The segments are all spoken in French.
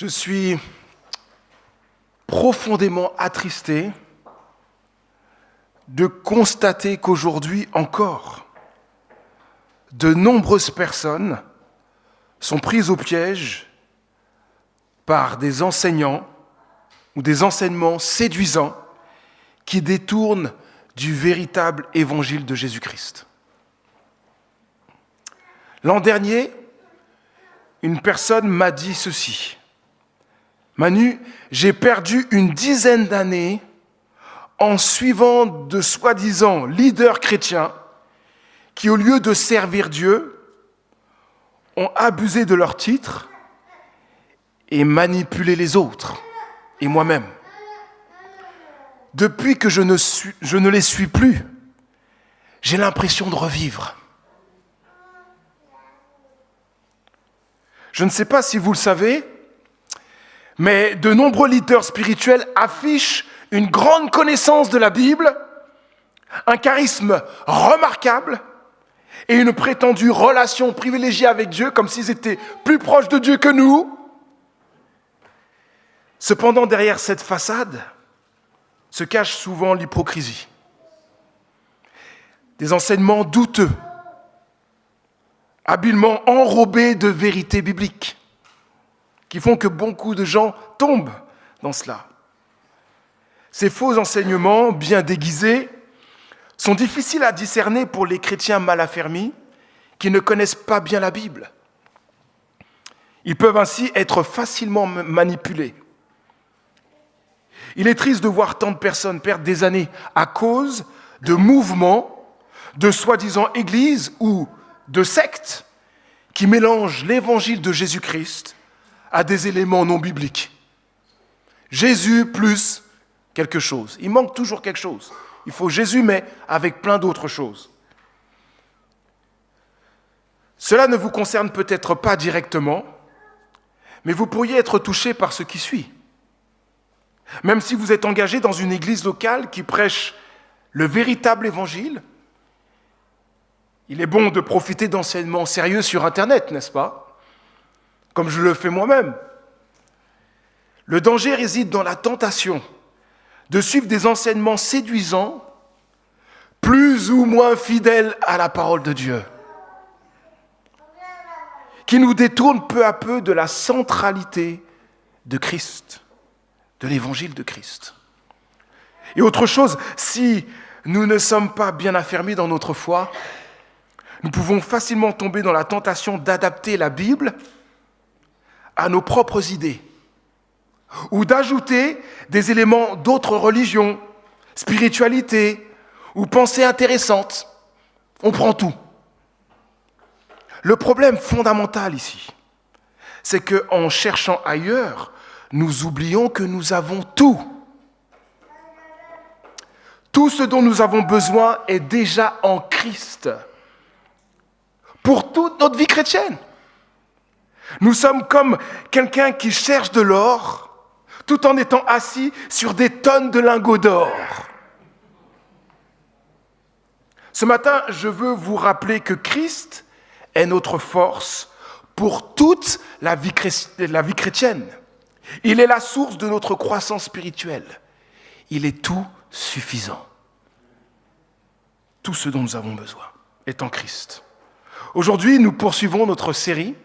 Je suis profondément attristé de constater qu'aujourd'hui encore, de nombreuses personnes sont prises au piège par des enseignants ou des enseignements séduisants qui détournent du véritable évangile de Jésus-Christ. L'an dernier, une personne m'a dit ceci. Manu, j'ai perdu une dizaine d'années en suivant de soi-disant leaders chrétiens qui, au lieu de servir Dieu, ont abusé de leur titre et manipulé les autres et moi-même. Depuis que je ne les suis plus, j'ai l'impression de revivre. Je ne sais pas si vous le savez, mais de nombreux leaders spirituels affichent une grande connaissance de la Bible, un charisme remarquable et une prétendue relation privilégiée avec Dieu, comme s'ils étaient plus proches de Dieu que nous. Cependant, derrière cette façade se cache souvent l'hypocrisie. Des enseignements douteux, habilement enrobés de vérités bibliques, qui font que beaucoup de gens tombent dans cela. Ces faux enseignements, bien déguisés, sont difficiles à discerner pour les chrétiens mal affermis qui ne connaissent pas bien la Bible. Ils peuvent ainsi être facilement manipulés. Il est triste de voir tant de personnes perdre des années à cause de mouvements, de soi-disant églises ou de sectes qui mélangent l'évangile de Jésus-Christ à des éléments non bibliques. Jésus plus quelque chose. Il manque toujours quelque chose. Il faut Jésus, mais avec plein d'autres choses. Cela ne vous concerne peut-être pas directement, mais vous pourriez être touché par ce qui suit. Même si vous êtes engagé dans une église locale qui prêche le véritable évangile, il est bon de profiter d'enseignements sérieux sur Internet, n'est-ce pas ? Comme je le fais moi-même. Le danger réside dans la tentation de suivre des enseignements séduisants, plus ou moins fidèles à la parole de Dieu, qui nous détournent peu à peu de la centralité de Christ, de l'évangile de Christ. Et autre chose, si nous ne sommes pas bien affermis dans notre foi, nous pouvons facilement tomber dans la tentation d'adapter la Bible à nos propres idées, ou d'ajouter des éléments d'autres religions, spiritualité ou pensées intéressantes. On prend tout. Le problème fondamental ici, c'est qu'en cherchant ailleurs, nous oublions que nous avons tout. Tout ce dont nous avons besoin est déjà en Christ pour toute notre vie chrétienne. Nous sommes comme quelqu'un qui cherche de l'or tout en étant assis sur des tonnes de lingots d'or. Ce matin, je veux vous rappeler que Christ est notre force pour toute la vie chrétienne. Il est la source de notre croissance spirituelle. Il est tout suffisant. Tout ce dont nous avons besoin est en Christ. Aujourd'hui, nous poursuivons notre série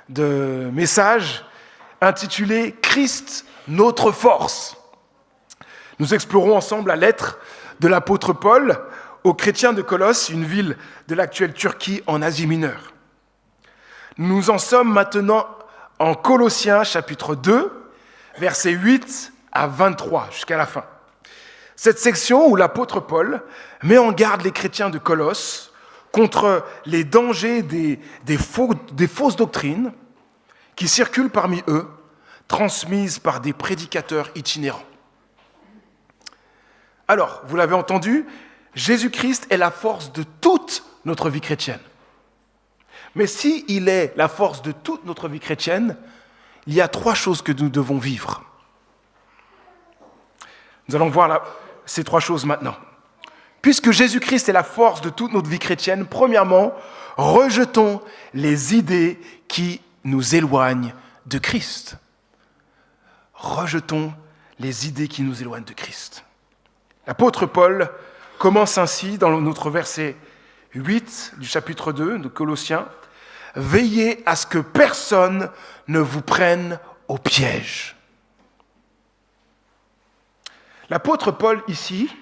de messages intitulée « Christ, notre force ». Nous explorons ensemble la lettre de l'apôtre Paul aux chrétiens de Colosse, une ville de l'actuelle Turquie en Asie mineure. Nous en sommes maintenant en Colossiens chapitre 2, versets 8 à 23, jusqu'à la fin. Cette section où l'apôtre Paul met en garde les chrétiens de Colosse contre les dangers des fausses doctrines qui circulent parmi eux, transmises par des prédicateurs itinérants. Alors, vous l'avez entendu, Jésus-Christ est la force de toute notre vie chrétienne. Mais s'il est la force de toute notre vie chrétienne, il y a 3 choses que nous devons vivre. Nous allons voir ces 3 choses maintenant. Puisque Jésus-Christ est la force de toute notre vie chrétienne, premièrement, rejetons les idées qui nous éloignent de Christ. rejetons les idées qui nous éloignent de Christ. L'apôtre Paul commence ainsi dans notre verset 8 du chapitre 2 de Colossiens. « Veillez à ce que personne ne vous prenne au piège. » L'apôtre Paul, ici,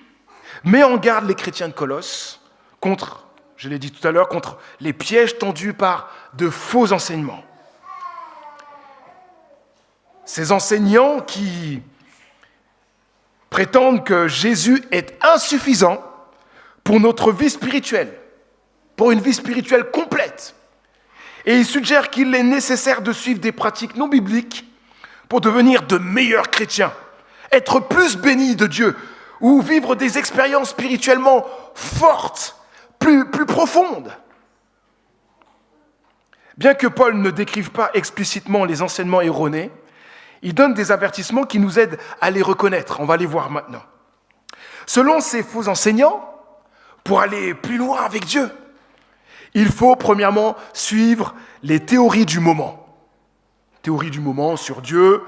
met en garde les chrétiens de Colosse contre, je l'ai dit tout à l'heure, contre les pièges tendus par de faux enseignements. Ces enseignants qui prétendent que Jésus est insuffisant pour notre vie spirituelle, pour une vie spirituelle complète. Et ils suggèrent qu'il est nécessaire de suivre des pratiques non bibliques pour devenir de meilleurs chrétiens, être plus bénis de Dieu, ou vivre des expériences spirituellement fortes, plus profondes. Bien que Paul ne décrive pas explicitement les enseignements erronés, il donne des avertissements qui nous aident à les reconnaître. On va les voir maintenant. Selon ces faux enseignants, pour aller plus loin avec Dieu, il faut premièrement suivre les théories du moment. Théories du moment sur Dieu,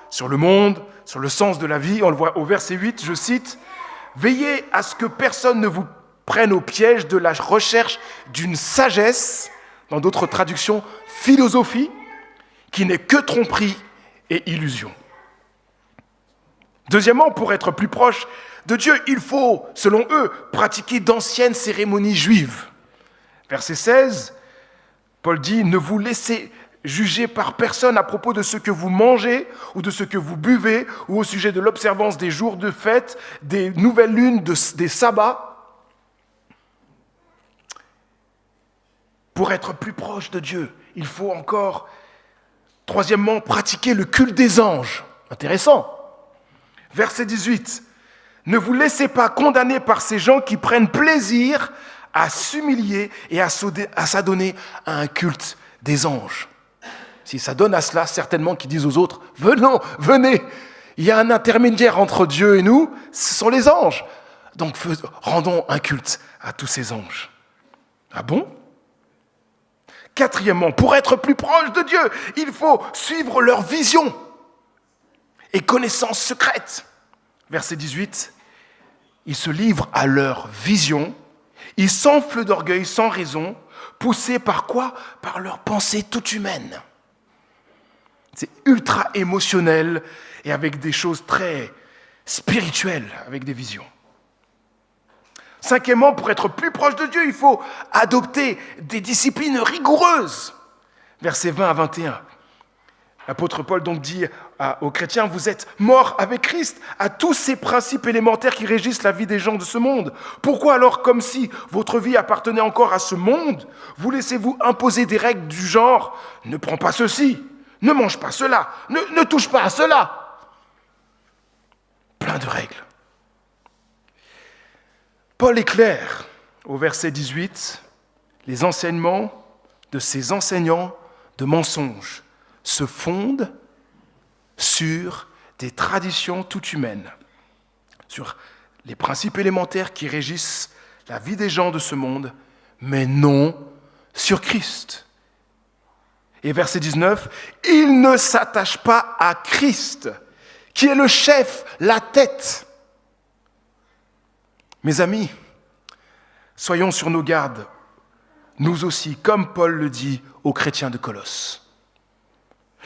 sur le monde, sur le sens de la vie. On le voit au verset 8, je cite, « Veillez à ce que personne ne vous prenne au piège de la recherche d'une sagesse, dans d'autres traductions, philosophie, qui n'est que tromperie et illusion. » Deuxièmement, pour être plus proche de Dieu, il faut, selon eux, pratiquer d'anciennes cérémonies juives. Verset 16, Paul dit « Ne vous laissez juger par personne à propos de ce que vous mangez ou de ce que vous buvez ou au sujet de l'observance des jours de fête, des nouvelles lunes, des sabbats. » Pour être plus proche de Dieu, il faut encore, troisièmement, pratiquer le culte des anges. Intéressant. Verset 18. « Ne vous laissez pas condamner par ces gens qui prennent plaisir à s'humilier et à s'adonner à un culte des anges. » Si ça donne à cela, certainement qu'ils disent aux autres, « Venez, il y a un intermédiaire entre Dieu et nous, ce sont les anges. Donc rendons un culte à tous ces anges. » Ah bon ? Quatrièmement, pour être plus proche de Dieu, il faut suivre leur vision et connaissance secrète. Verset 18, ils se livrent à leur vision, ils s'enflent d'orgueil sans raison, poussés par quoi ? Par leur pensée toute humaine. C'est ultra émotionnel et avec des choses très spirituelles, avec des visions. Cinquièmement, pour être plus proche de Dieu, il faut adopter des disciplines rigoureuses. Versets 20 à 21. L'apôtre Paul donc dit aux chrétiens, vous êtes morts avec Christ à tous ces principes élémentaires qui régissent la vie des gens de ce monde. Pourquoi alors, comme si votre vie appartenait encore à ce monde, vous laissez-vous imposer des règles du genre, ne prends pas ceci, ne mange pas cela, ne touche pas à cela. Plein de règles. Paul est clair au verset 18, les enseignements de ces enseignants de mensonges se fondent sur des traditions toutes humaines, sur les principes élémentaires qui régissent la vie des gens de ce monde, mais non sur Christ. Et verset 19, « Ils ne s'attachent pas à Christ, qui est le chef, la tête. » Mes amis, soyons sur nos gardes, nous aussi, comme Paul le dit aux chrétiens de Colosse.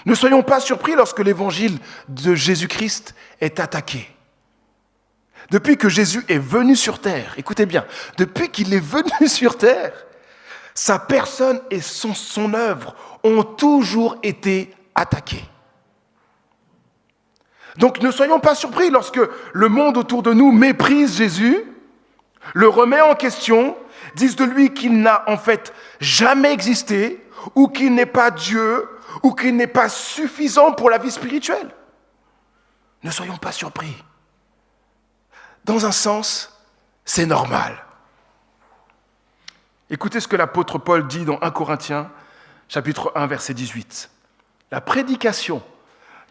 Ne soyons pas surpris lorsque l'évangile de Jésus-Christ est attaqué. Depuis que Jésus est venu sur terre, écoutez bien, depuis qu'il est venu sur terre, sa personne et son œuvre ont toujours été attaquées. Donc ne soyons pas surpris lorsque le monde autour de nous méprise Jésus, le remet en question, disent de lui qu'il n'a en fait jamais existé, ou qu'il n'est pas Dieu, ou qu'il n'est pas suffisant pour la vie spirituelle. Ne soyons pas surpris. Dans un sens, c'est normal. Écoutez ce que l'apôtre Paul dit dans 1 Corinthiens, chapitre 1, verset 18. La prédication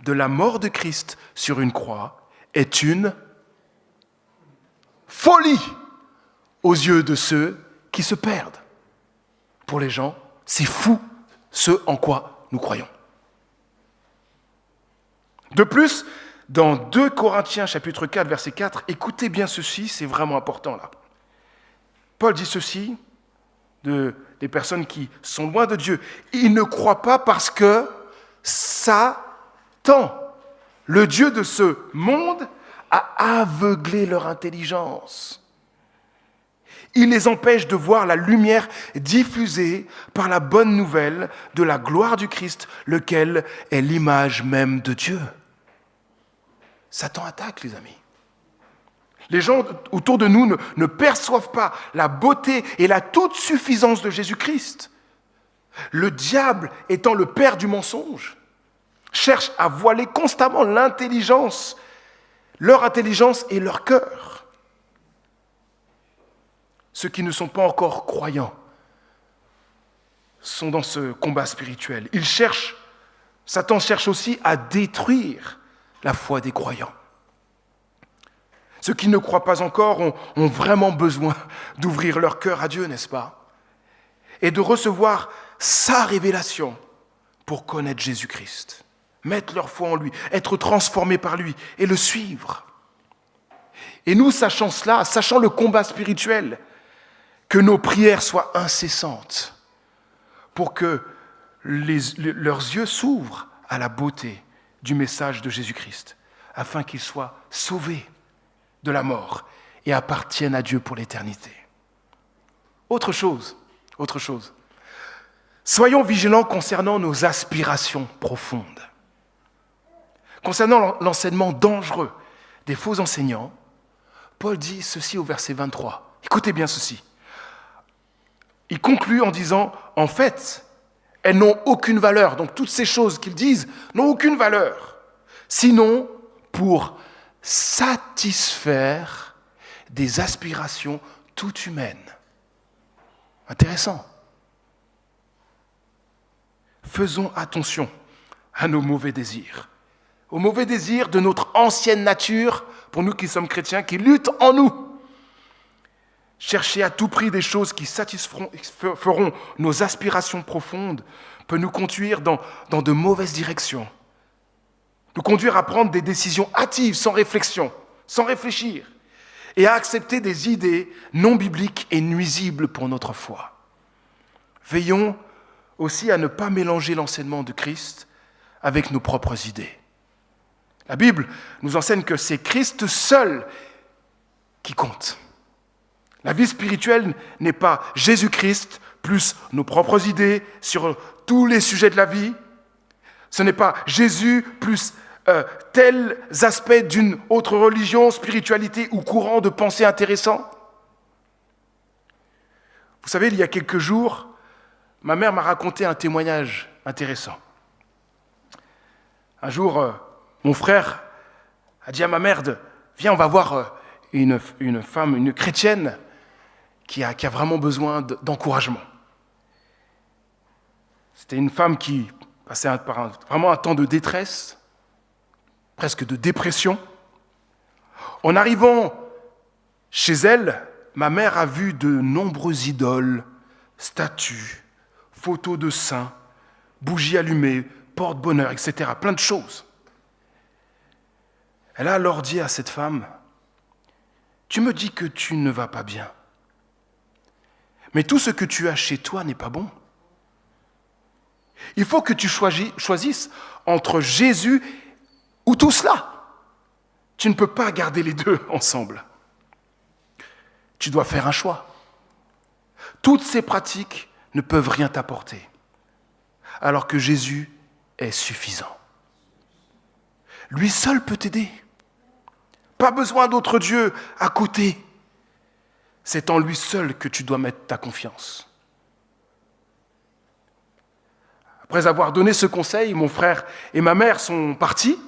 de la mort de Christ sur une croix est une folie aux yeux de ceux qui se perdent. Pour les gens, c'est fou ce en quoi nous croyons. De plus, Dans 2 Corinthiens chapitre 4, verset 4, écoutez bien ceci, c'est vraiment important là. Paul dit ceci des personnes qui sont loin de Dieu. Ils ne croient pas parce que Satan, le Dieu de ce monde, a aveuglé leur intelligence. Il les empêche de voir la lumière diffusée par la bonne nouvelle de la gloire du Christ, lequel est l'image même de Dieu. Satan attaque, les amis. Les gens autour de nous ne perçoivent pas la beauté et la toute suffisance de Jésus-Christ. Le diable, étant le père du mensonge, cherche à voiler constamment leur intelligence et leur cœur. Ceux qui ne sont pas encore croyants sont dans ce combat spirituel. Satan cherche aussi à détruire la foi des croyants. Ceux qui ne croient pas encore ont vraiment besoin d'ouvrir leur cœur à Dieu, n'est-ce pas? Et de recevoir sa révélation pour connaître Jésus-Christ, mettre leur foi en lui, être transformés par lui et le suivre. Et nous, sachant cela, sachant le combat spirituel, que nos prières soient incessantes pour que leurs yeux s'ouvrent à la beauté du message de Jésus-Christ, afin qu'ils soient sauvés de la mort et appartiennent à Dieu pour l'éternité. Autre chose. Soyons vigilants concernant nos aspirations profondes. Concernant l'enseignement dangereux des faux enseignants, Paul dit ceci au verset 23. Écoutez bien ceci. Il conclut en disant, en fait, elles n'ont aucune valeur. Donc toutes ces choses qu'ils disent n'ont aucune valeur, sinon pour satisfaire des aspirations toutes humaines. Intéressant. Faisons attention à nos mauvais désirs, aux mauvais désirs de notre ancienne nature, pour nous qui sommes chrétiens, qui luttent en nous. Chercher à tout prix des choses qui satisferont nos aspirations profondes peut nous conduire dans de mauvaises directions. Nous conduire à prendre des décisions hâtives, sans réflexion, sans réfléchir, et à accepter des idées non bibliques et nuisibles pour notre foi. Veillons aussi à ne pas mélanger l'enseignement de Christ avec nos propres idées. La Bible nous enseigne que c'est Christ seul qui compte. La vie spirituelle n'est pas Jésus-Christ plus nos propres idées sur tous les sujets de la vie. Ce n'est pas Jésus plus tels aspects d'une autre religion, spiritualité ou courant de pensée intéressant. Vous savez, il y a quelques jours, ma mère m'a raconté un témoignage intéressant. Un jour, mon frère a dit à ma mère, viens, on va voir une femme, une chrétienne, qui a vraiment besoin d'encouragement. C'était une femme qui passait vraiment un temps de détresse, presque de dépression. En arrivant chez elle, ma mère a vu de nombreuses idoles, statues, photos de saints, bougies allumées, porte-bonheur, etc. Plein de choses. Elle a alors dit à cette femme, « Tu me dis que tu ne vas pas bien. Mais tout ce que tu as chez toi n'est pas bon. Il faut que tu choisisses entre Jésus ou tout cela. Tu ne peux pas garder les deux ensemble. Tu dois faire un choix. Toutes ces pratiques ne peuvent rien t'apporter, alors que Jésus est suffisant. Lui seul peut t'aider. Pas besoin d'autre Dieu à côté. C'est en lui seul que tu dois mettre ta confiance. Après avoir donné ce conseil, mon frère et ma mère sont partis.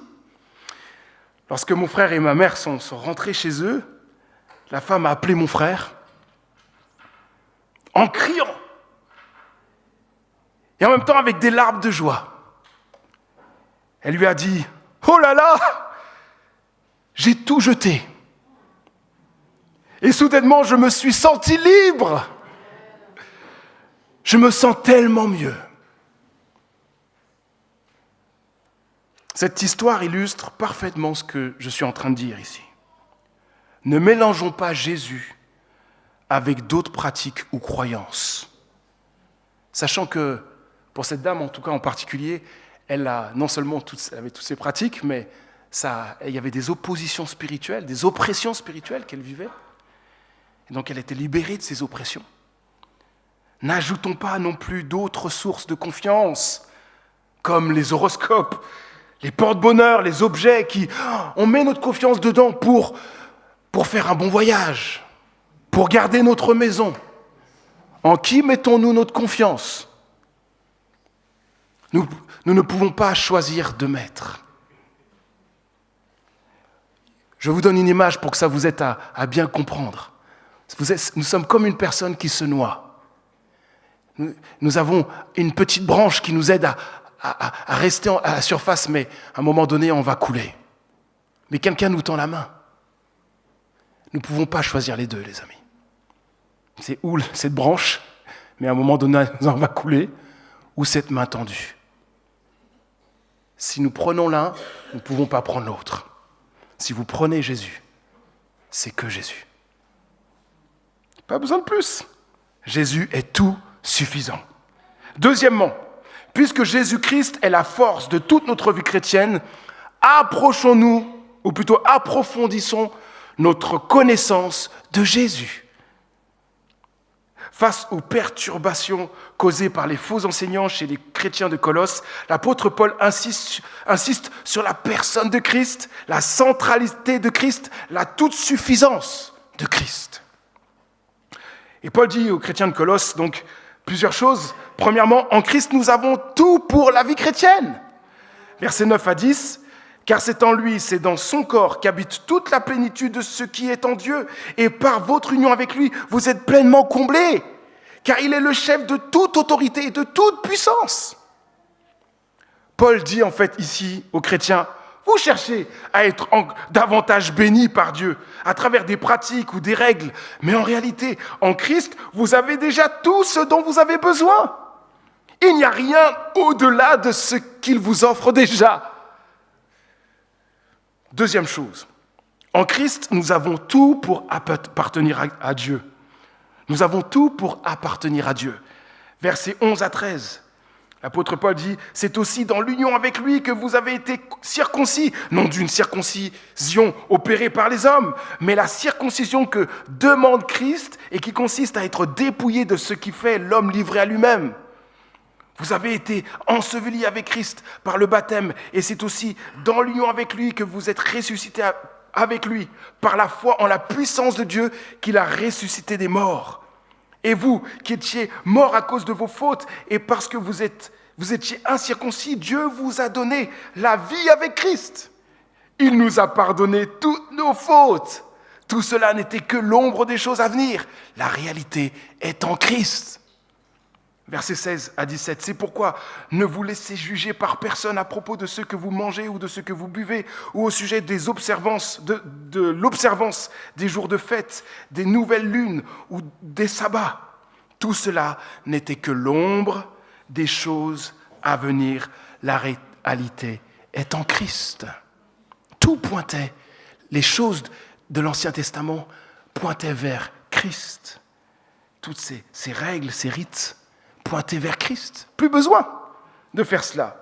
Lorsque mon frère et ma mère sont rentrés chez eux, la femme a appelé mon frère en criant et en même temps avec des larmes de joie. Elle lui a dit « Oh là là, j'ai tout jeté. Et soudainement, je me suis senti libre. Je me sens tellement mieux. » Cette histoire illustre parfaitement ce que je suis en train de dire ici. Ne mélangeons pas Jésus avec d'autres pratiques ou croyances. Sachant que, pour cette dame en tout cas en particulier, elle a non seulement elle avait toutes ces pratiques, mais il y avait des oppositions spirituelles, des oppressions spirituelles qu'elle vivait. Et donc elle était libérée de ces oppressions. N'ajoutons pas non plus d'autres sources de confiance, comme les horoscopes, les porte-bonheur, les objets on met notre confiance dedans pour faire un bon voyage, pour garder notre maison. En qui mettons-nous notre confiance ? Nous ne pouvons pas choisir de mettre. Je vous donne une image pour que ça vous aide à bien comprendre. Nous sommes comme une personne qui se noie. Nous avons une petite branche qui nous aide à rester à la surface, mais à un moment donné, on va couler. Mais quelqu'un nous tend la main. Nous ne pouvons pas choisir les deux, les amis. C'est ou cette branche, mais à un moment donné, on va couler, ou cette main tendue. Si nous prenons l'un, nous ne pouvons pas prendre l'autre. Si vous prenez Jésus, c'est que Jésus. Pas besoin de plus. Jésus est tout suffisant. Deuxièmement, puisque Jésus-Christ est la force de toute notre vie chrétienne, approchons-nous, ou plutôt approfondissons notre connaissance de Jésus. Face aux perturbations causées par les faux enseignants chez les chrétiens de Colosse, l'apôtre Paul insiste sur la personne de Christ, la centralité de Christ, la toute-suffisance de Christ. Et Paul dit aux chrétiens de Colosse, donc, plusieurs choses. Premièrement, en Christ, nous avons tout pour la vie chrétienne. Versets 9 à 10. Car c'est en lui, c'est dans son corps qu'habite toute la plénitude de ce qui est en Dieu. Et par votre union avec lui, vous êtes pleinement comblés. Car il est le chef de toute autorité et de toute puissance. Paul dit en fait ici aux chrétiens, vous cherchez à être davantage bénis par Dieu à travers des pratiques ou des règles. Mais en réalité, en Christ, vous avez déjà tout ce dont vous avez besoin. Il n'y a rien au-delà de ce qu'il vous offre déjà. Deuxième chose, en Christ, nous avons tout pour appartenir à Dieu. Nous avons tout pour appartenir à Dieu. Versets 11 à 13, l'apôtre Paul dit « C'est aussi dans l'union avec lui que vous avez été circoncis, non d'une circoncision opérée par les hommes, mais la circoncision que demande Christ et qui consiste à être dépouillé de ce qui fait l'homme livré à lui-même. » Vous avez été ensevelis avec Christ par le baptême et c'est aussi dans l'union avec lui que vous êtes ressuscités avec lui par la foi en la puissance de Dieu qu'il a ressuscité des morts. Et vous qui étiez morts à cause de vos fautes et parce que vous étiez incirconcis, Dieu vous a donné la vie avec Christ. Il nous a pardonné toutes nos fautes. Tout cela n'était que l'ombre des choses à venir. La réalité est en Christ. Versets 16 à 17, c'est pourquoi ne vous laissez juger par personne à propos de ce que vous mangez ou de ce que vous buvez ou au sujet des observances, de l'observance des jours de fête, des nouvelles lunes ou des sabbats. Tout cela n'était que l'ombre des choses à venir. La réalité est en Christ. Tout pointait, les choses de l'Ancien Testament pointaient vers Christ. Toutes ces règles, ces rites, pointer vers Christ. Plus besoin de faire cela.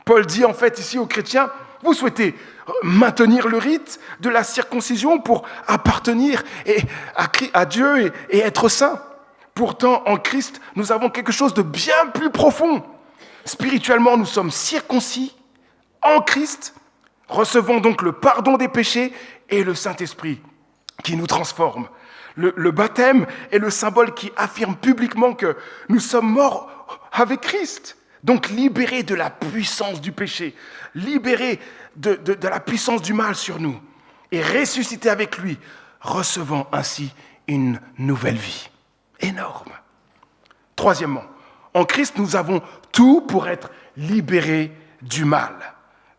Paul dit en fait ici aux chrétiens, vous souhaitez maintenir le rite de la circoncision pour appartenir à Dieu et être saints. Pourtant, en Christ, nous avons quelque chose de bien plus profond. Spirituellement, nous sommes circoncis en Christ, recevons donc le pardon des péchés et le Saint-Esprit qui nous transforme. Le baptême est le symbole qui affirme publiquement que nous sommes morts avec Christ. Donc libérés de la puissance du péché, libérés de la puissance du mal sur nous et ressuscités avec lui, recevant ainsi une nouvelle vie. Énorme. Troisièmement, en Christ, nous avons tout pour être libérés du mal.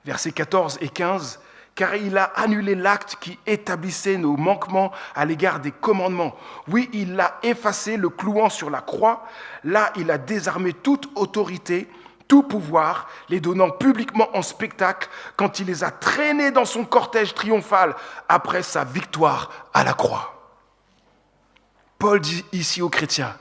Versets 14 et 15. Car il a annulé l'acte qui établissait nos manquements à l'égard des commandements. Oui, il l'a effacé, le clouant sur la croix. Là, il a désarmé toute autorité, tout pouvoir, les donnant publiquement en spectacle quand il les a traînés dans son cortège triomphal après sa victoire à la croix. Paul dit ici aux chrétiens,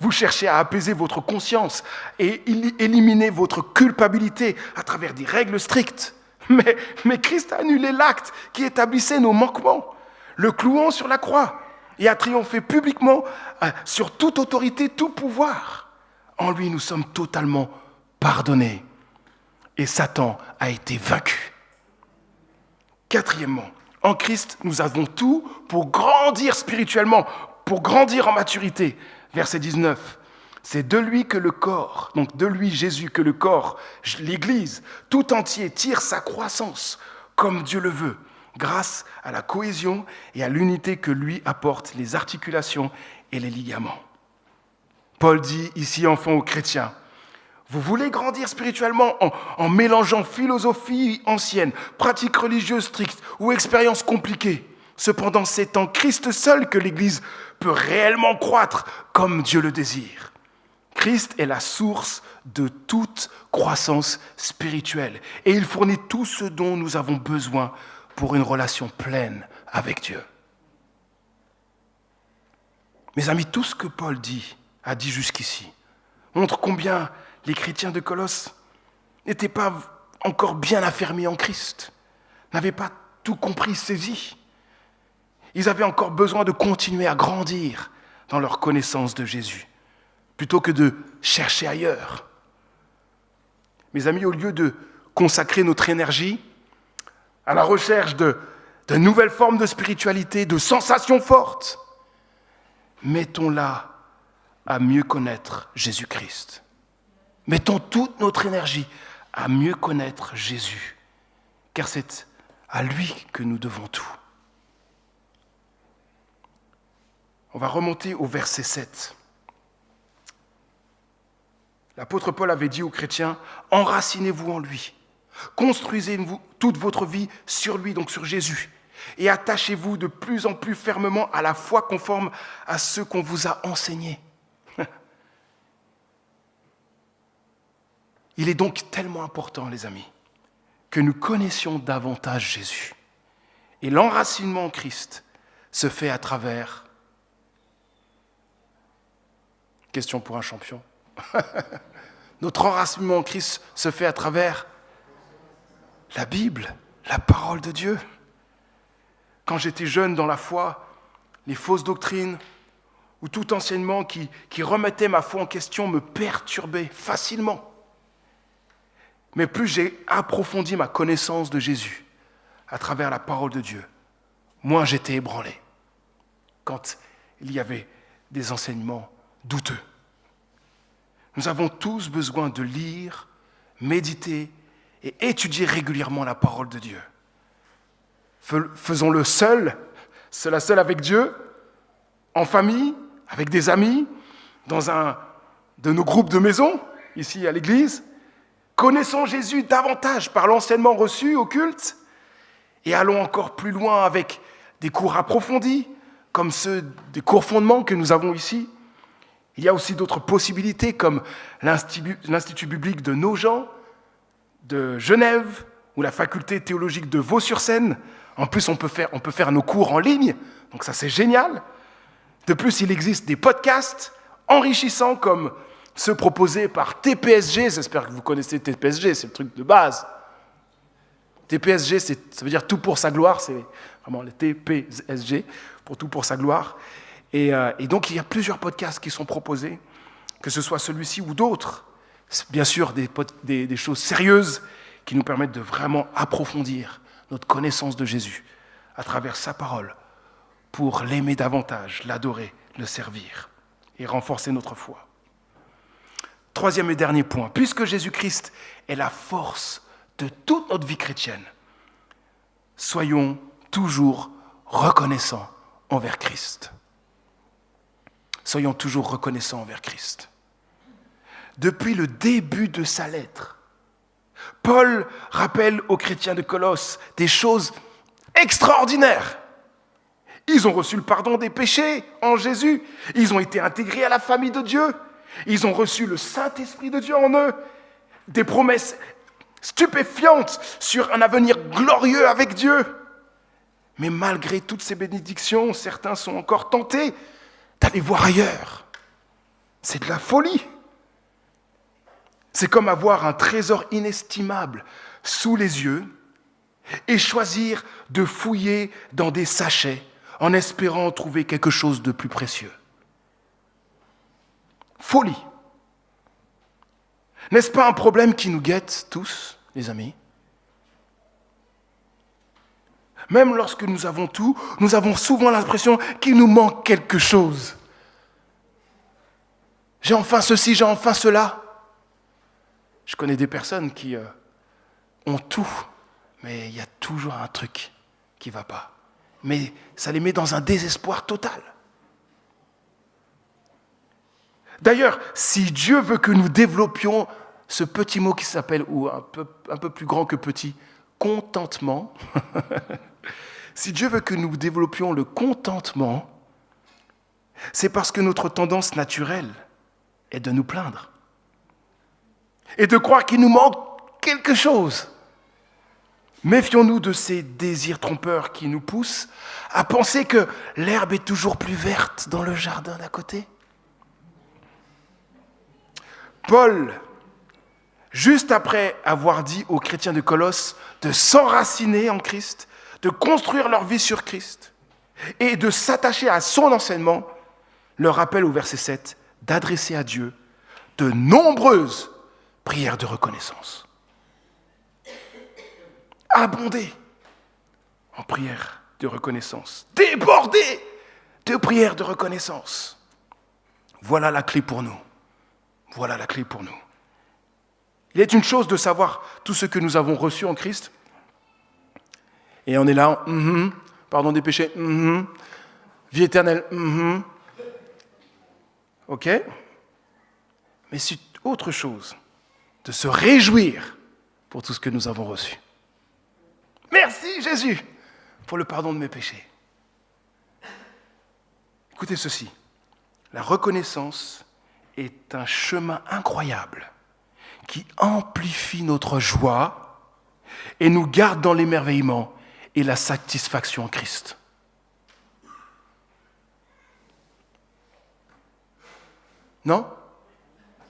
vous cherchez à apaiser votre conscience et éliminer votre culpabilité à travers des règles strictes. Mais Christ a annulé l'acte qui établissait nos manquements, le clouant sur la croix, et a triomphé publiquement sur toute autorité, tout pouvoir. En lui, nous sommes totalement pardonnés et Satan a été vaincu. Quatrièmement, en Christ, nous avons tout pour grandir spirituellement, pour grandir en maturité. Verset 19, c'est de lui que le corps, donc de lui Jésus, que le corps, l'Église, tout entier tire sa croissance comme Dieu le veut, grâce à la cohésion et à l'unité que lui apportent les articulations et les ligaments. Paul dit ici enfin aux chrétiens, vous voulez grandir spirituellement en mélangeant philosophie ancienne, pratiques religieuses strictes ou expériences compliquées. Cependant, c'est en Christ seul que l'Église peut réellement croître comme Dieu le désire. Christ est la source de toute croissance spirituelle et il fournit tout ce dont nous avons besoin pour une relation pleine avec Dieu. Mes amis, tout ce que Paul a dit jusqu'ici, montre combien les chrétiens de Colosse n'étaient pas encore bien affermis en Christ, n'avaient pas tout compris, saisi. Ils avaient encore besoin de continuer à grandir dans leur connaissance de Jésus, plutôt que de chercher ailleurs. Mes amis, au lieu de consacrer notre énergie à la recherche de nouvelles formes de spiritualité, de sensations fortes, mettons-la à mieux connaître Jésus-Christ. Mettons toute notre énergie à mieux connaître Jésus, car c'est à lui que nous devons tout. On va remonter au verset 7. L'apôtre Paul avait dit aux chrétiens, « Enracinez-vous en lui, construisez-vous toute votre vie sur lui, donc sur Jésus, et attachez-vous de plus en plus fermement à la foi conforme à ce qu'on vous a enseigné. » Il est donc tellement important, les amis, que nous connaissions davantage Jésus. Et l'enracinement en Christ se fait à travers... Question pour un champion. Notre enracinement en Christ se fait à travers la Bible, la parole de Dieu. Quand j'étais jeune dans la foi, les fausses doctrines ou tout enseignement qui remettait ma foi en question me perturbait facilement. Mais plus j'ai approfondi ma connaissance de Jésus à travers la parole de Dieu, moins j'étais ébranlé quand il y avait des enseignements douteux. Nous avons tous besoin de lire, méditer et étudier régulièrement la parole de Dieu. Faisons-le seul avec Dieu, en famille, avec des amis, dans un de nos groupes de maison, ici à l'église. Connaissons Jésus davantage par l'enseignement reçu au culte et allons encore plus loin avec des cours approfondis, comme ceux des cours fondements que nous avons ici. Il y a aussi d'autres possibilités comme l'Institut biblique de Nogent, de Genève ou la faculté théologique de Vaux-sur-Seine. En plus, on peut faire nos cours en ligne, donc ça c'est génial. De plus, il existe des podcasts enrichissants comme ceux proposés par TPSG. J'espère que vous connaissez TPSG, c'est le truc de base. TPSG, ça veut dire tout pour sa gloire, c'est vraiment le TPSG, pour tout pour sa gloire. Et donc, il y a plusieurs podcasts qui sont proposés, que ce soit celui-ci ou d'autres. Bien sûr, des choses sérieuses qui nous permettent de vraiment approfondir notre connaissance de Jésus à travers sa parole pour l'aimer davantage, l'adorer, le servir et renforcer notre foi. Troisième et dernier point, puisque Jésus-Christ est la force de toute notre vie chrétienne, soyons toujours reconnaissants envers Christ. Soyons toujours reconnaissants envers Christ. Depuis le début de sa lettre, Paul rappelle aux chrétiens de Colosse des choses extraordinaires. Ils ont reçu le pardon des péchés en Jésus. Ils ont été intégrés à la famille de Dieu. Ils ont reçu le Saint-Esprit de Dieu en eux. des promesses stupéfiantes sur un avenir glorieux avec Dieu. Mais malgré toutes ces bénédictions, certains sont encore tentés d'aller voir ailleurs. C'est de la folie. C'est comme avoir un trésor inestimable sous les yeux et choisir de fouiller dans des sachets en espérant trouver quelque chose de plus précieux. Folie. N'est-ce pas un problème qui nous guette tous, les amis ? Même lorsque nous avons tout, nous avons souvent l'impression qu'il nous manque quelque chose. J'ai enfin ceci, j'ai enfin cela. Je connais des personnes qui ont tout, mais il y a toujours un truc qui ne va pas. Mais ça les met dans un désespoir total. D'ailleurs, si Dieu veut que nous développions ce petit mot qui s'appelle, ou un peu plus grand que petit, contentement, si Dieu veut que nous développions le contentement, c'est parce que notre tendance naturelle est de nous plaindre et de croire qu'il nous manque quelque chose. Méfions-nous de ces désirs trompeurs qui nous poussent à penser que l'herbe est toujours plus verte dans le jardin d'à côté. Paul, juste après avoir dit aux chrétiens de Colosse de s'enraciner en Christ, de construire leur vie sur Christ et de s'attacher à son enseignement, leur rappelle au verset 7 d'adresser à Dieu de nombreuses prières de reconnaissance. Abonder en prières de reconnaissance, déborder de prières de reconnaissance. Voilà la clé pour nous. Voilà la clé pour nous. Il est une chose de savoir tout ce que nous avons reçu en Christ. Et on est là, pardon des péchés, vie éternelle, ok ? Mais c'est autre chose de se réjouir pour tout ce que nous avons reçu. Merci Jésus pour le pardon de mes péchés. Écoutez ceci, la reconnaissance est un chemin incroyable qui amplifie notre joie et nous garde dans l'émerveillement et la satisfaction en Christ. Non ?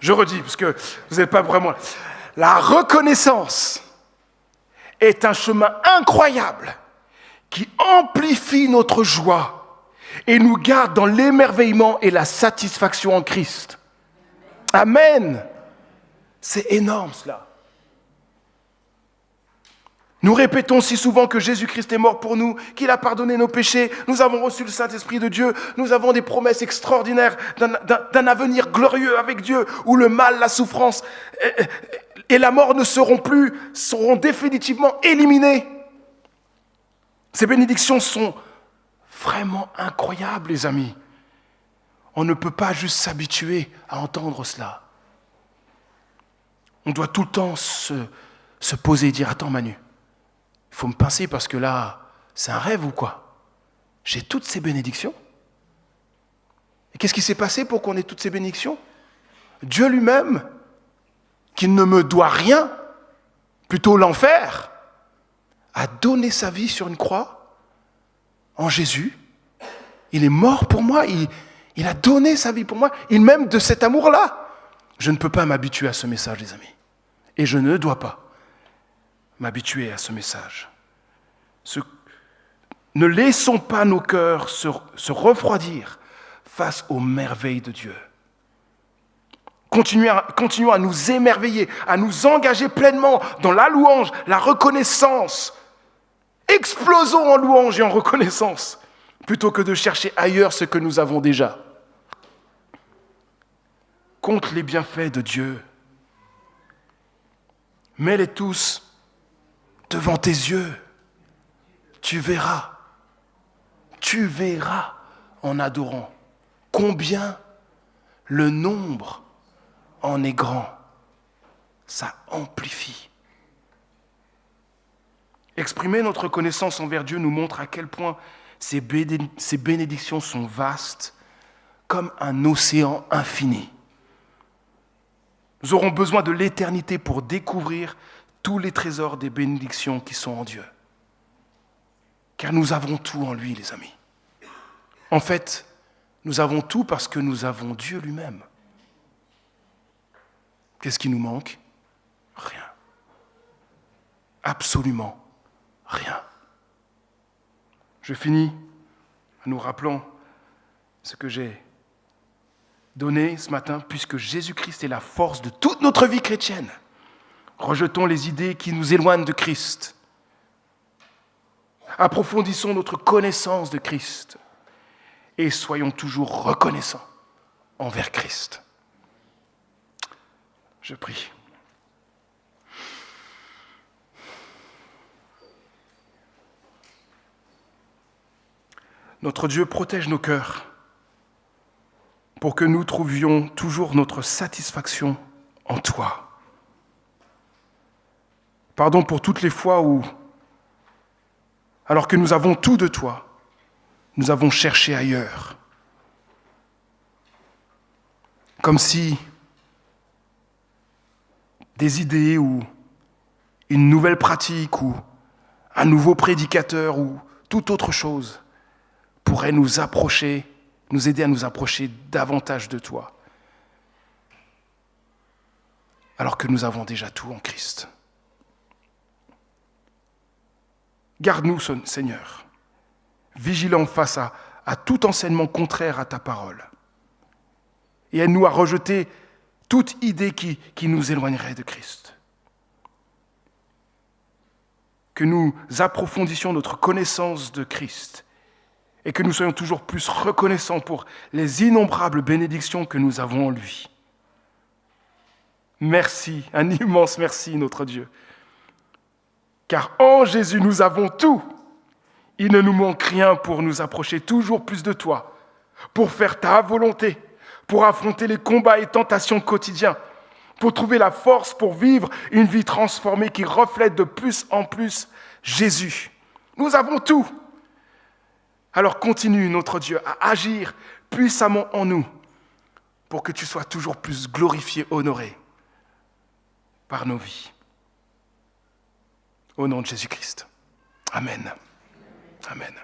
Je redis, parce que vous n'êtes pas vraiment là. La reconnaissance est un chemin incroyable qui amplifie notre joie et nous garde dans l'émerveillement et la satisfaction en Christ. Amen. C'est énorme cela. Nous répétons si souvent que Jésus-Christ est mort pour nous, qu'il a pardonné nos péchés, nous avons reçu le Saint-Esprit de Dieu, nous avons des promesses extraordinaires d'un avenir glorieux avec Dieu, où le mal, la souffrance et la mort ne seront définitivement éliminés. Ces bénédictions sont vraiment incroyables, les amis. On ne peut pas juste s'habituer à entendre cela. On doit tout le temps se poser et dire « Attends Manu, il faut me pincer parce que là, c'est un rêve ou quoi ? J'ai toutes ces bénédictions. Et qu'est-ce qui s'est passé pour qu'on ait toutes ces bénédictions ? Dieu lui-même, qui ne me doit rien, plutôt l'enfer, a donné sa vie sur une croix en Jésus. Il est mort pour moi, il a donné sa vie pour moi. Il m'aime de cet amour-là. Je ne peux pas m'habituer à ce message, les amis. Et je ne dois pas m'habituer à ce message. Ne laissons pas nos cœurs se refroidir face aux merveilles de Dieu. Continuons à nous émerveiller, à nous engager pleinement dans la louange, la reconnaissance. Explosons en louange et en reconnaissance, plutôt que de chercher ailleurs ce que nous avons déjà. Compte les bienfaits de Dieu. Mets-les tous devant tes yeux. Tu verras en adorant combien le nombre en est grand. Ça amplifie. Exprimer notre connaissance envers Dieu nous montre à quel point ces bénédictions sont vastes, comme un océan infini. Nous aurons besoin de l'éternité pour découvrir tous les trésors des bénédictions qui sont en Dieu. Car nous avons tout en lui, les amis. En fait, nous avons tout parce que nous avons Dieu lui-même. Qu'est-ce qui nous manque? Rien. Absolument rien. Je finis en nous rappelant ce que j'ai donné ce matin, puisque Jésus-Christ est la force de toute notre vie chrétienne. Rejetons les idées qui nous éloignent de Christ. Approfondissons notre connaissance de Christ et soyons toujours reconnaissants envers Christ. Je prie. Notre Dieu protège nos cœurs pour que nous trouvions toujours notre satisfaction en toi. Pardon pour toutes les fois où, alors que nous avons tout de toi, nous avons cherché ailleurs. Comme si des idées ou une nouvelle pratique ou un nouveau prédicateur ou toute autre chose pourrait nous approcher, nous aider à nous approcher davantage de toi, alors que nous avons déjà tout en Christ. Garde-nous, Seigneur, vigilants face à tout enseignement contraire à ta parole, et aide-nous à rejeter toute idée qui nous éloignerait de Christ. Que nous approfondissions notre connaissance de Christ et que nous soyons toujours plus reconnaissants pour les innombrables bénédictions que nous avons en lui. Merci, un immense merci, notre Dieu. Car en Jésus, nous avons tout. Il ne nous manque rien pour nous approcher toujours plus de toi, pour faire ta volonté, pour affronter les combats et tentations quotidiens, pour trouver la force pour vivre une vie transformée qui reflète de plus en plus Jésus. Nous avons tout. Alors continue, notre Dieu, à agir puissamment en nous pour que tu sois toujours plus glorifié, honoré par nos vies. Au nom de Jésus-Christ. Amen. Amen.